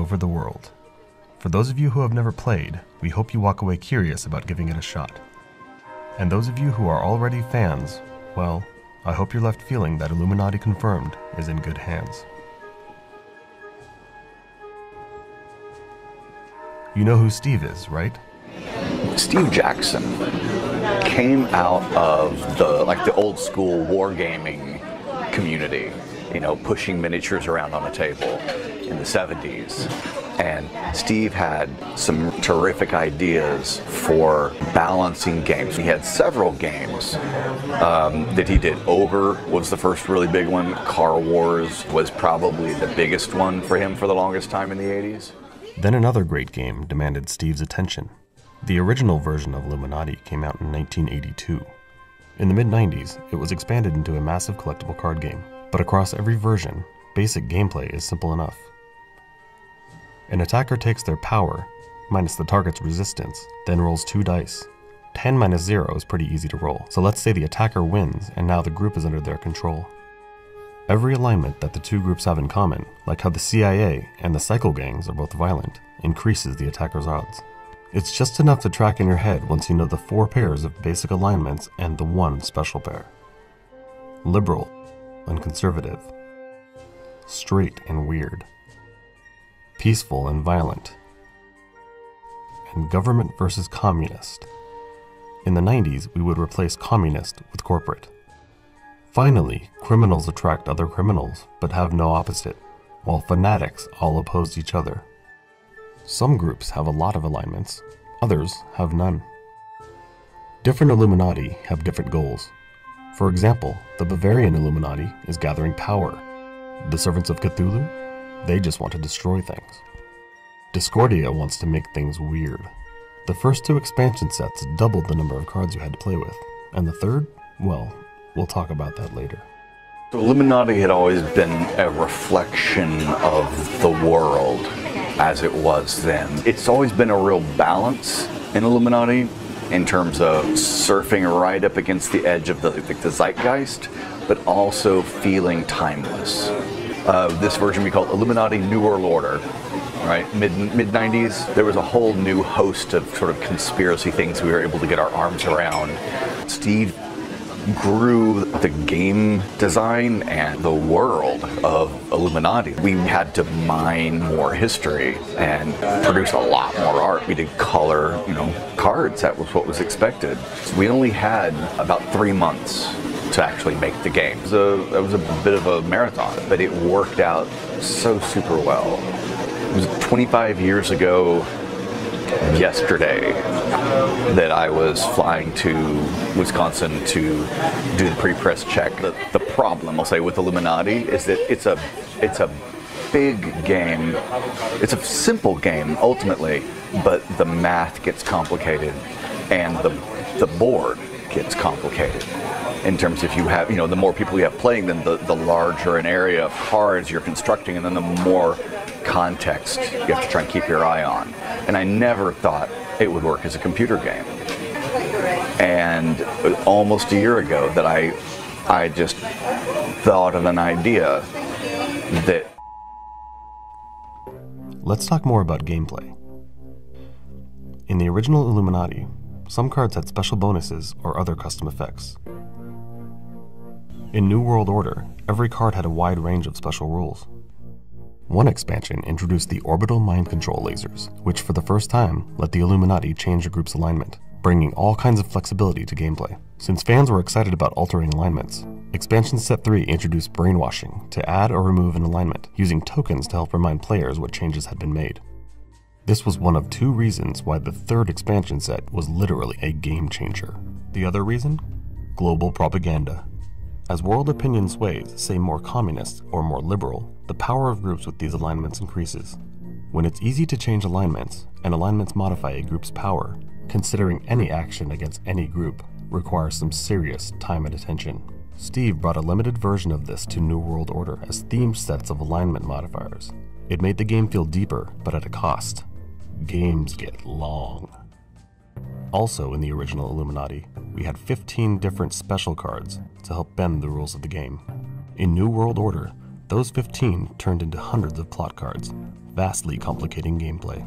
over the world. For those of you who have never played, we hope you walk away curious about giving it a shot. And those of you who are already fans, well, I hope you're left feeling that Illuminati Confirmed is in good hands. You know who Steve is, right? Steve Jackson came out of the old school wargaming community, you know, pushing miniatures around on a table in the 70s. And Steve had some terrific ideas for balancing games. He had several games that he did. Ogre was the first really big one. Car Wars was probably the biggest one for him for the longest time in the 80s. Then another great game demanded Steve's attention. The original version of Illuminati came out in 1982. In the mid-90s, it was expanded into a massive collectible card game, but across every version, basic gameplay is simple enough. An attacker takes their power, minus the target's resistance, then rolls 2 dice. 10 minus 0 is pretty easy to roll, so let's say the attacker wins and now the group is under their control. Every alignment that the two groups have in common, like how the CIA and the Cycle gangs are both violent, increases the attacker's odds. It's just enough to track in your head once you know the 4 pairs of basic alignments and the 1 special pair. Liberal and conservative. Straight and weird. Peaceful and violent. And government versus communist. In the 90s, we would replace communist with corporate. Finally, criminals attract other criminals, but have no opposite, while fanatics all oppose each other. Some groups have a lot of alignments, others have none. Different Illuminati have different goals. For example, the Bavarian Illuminati is gathering power. The Servants of Cthulhu? They just want to destroy things. Discordia wants to make things weird. The first 2 expansion sets doubled the number of cards you had to play with, and the third, well, we'll talk about that later. So Illuminati had always been a reflection of the world as it was then. It's always been a real balance in Illuminati in terms of surfing right up against the edge of the zeitgeist, but also feeling timeless. This version we call Illuminati New World Order. Right, mid-90s, there was a whole new host of sort of conspiracy things we were able to get our arms around. Steve grew the game design and the world of Illuminati. We had to mine more history and produce a lot more art. We did color, cards. That was what was expected. So we only had about 3 months to actually make the game. So it was a bit of a marathon, but it worked out so super well. It was 25 years ago yesterday that I was flying to Wisconsin to do the pre-press check. The problem, I'll say, with Illuminati is that it's a big game. It's a simple game ultimately, but the math gets complicated and the board gets complicated. In terms of you have, the more people you have playing, then the larger an area of cards you're constructing, and then the more context you have to try and keep your eye on. And I never thought it would work as a computer game. And almost a year ago that I just thought of an idea that... Let's talk more about gameplay. In the original Illuminati, some cards had special bonuses or other custom effects. In New World Order, every card had a wide range of special rules. One expansion introduced the orbital mind control lasers, which for the first time let the Illuminati change a group's alignment, bringing all kinds of flexibility to gameplay. Since fans were excited about altering alignments, Expansion Set 3 introduced brainwashing to add or remove an alignment, using tokens to help remind players what changes had been made. This was one of 2 reasons why the 3rd expansion set was literally a game changer. The other reason? Global propaganda. As world opinion sways, say more communist or more liberal, the power of groups with these alignments increases. When it's easy to change alignments, and alignments modify a group's power, considering any action against any group requires some serious time and attention. Steve brought a limited version of this to New World Order as themed sets of alignment modifiers. It made the game feel deeper, but at a cost. Games get long. Also in the original Illuminati, we had 15 different special cards to help bend the rules of the game. In New World Order, those 15 turned into hundreds of plot cards, vastly complicating gameplay.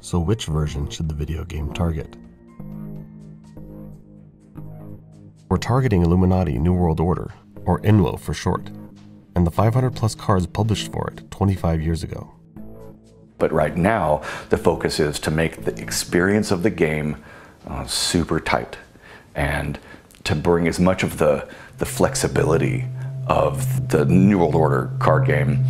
So which version should the video game target? We're targeting Illuminati New World Order, or INWO for short, and the 500 plus cards published for it 25 years ago. But right now, the focus is to make the experience of the game super tight and to bring as much of the flexibility of the New World Order card game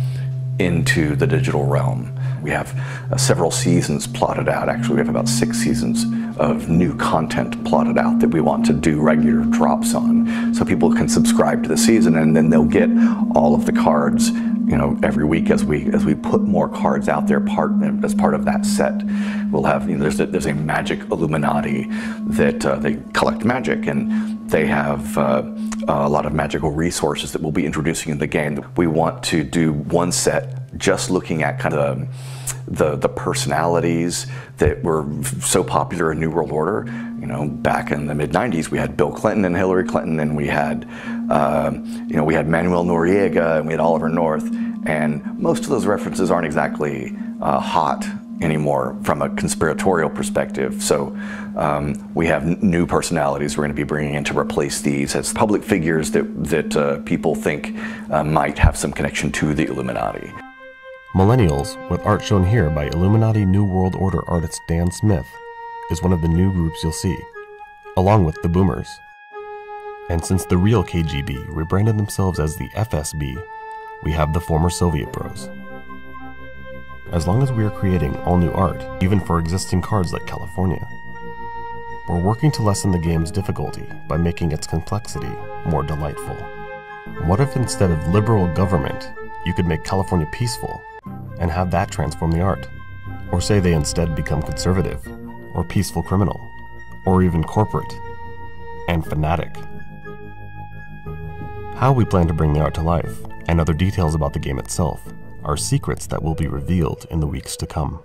into the digital realm. We have several seasons plotted out. Actually, we have about 6 seasons of new content plotted out that we want to do regular drops on, so people can subscribe to the season and then they'll get all of the cards, you know, every week as we put more cards out there as part of that set. We'll have, you know, there's a magic Illuminati that they collect magic, and they have a lot of magical resources that we'll be introducing in the game. We want to do one set just looking at kind of the personalities that were so popular in New World Order. You know, back in the mid-90s, we had Bill Clinton and Hillary Clinton, and we had, you know, we had Manuel Noriega, and we had Oliver North, and most of those references aren't exactly hot anymore from a conspiratorial perspective. So we have new personalities we're going to be bringing in to replace these as public figures that people think might have some connection to the Illuminati. Millennials, with art shown here by Illuminati New World Order artist Dan Smith, is one of the new groups you'll see, along with the Boomers. And since the real KGB rebranded themselves as the FSB, we have the former Soviet Bros. As long as we are creating all new art, even for existing cards like California, we're working to lessen the game's difficulty by making its complexity more delightful. What if instead of liberal government, you could make California peaceful and have that transform the art? Or say they instead become conservative, or peaceful criminal, or even corporate and fanatic. How we plan to bring the art to life, and other details about the game itself, are secrets that will be revealed in the weeks to come.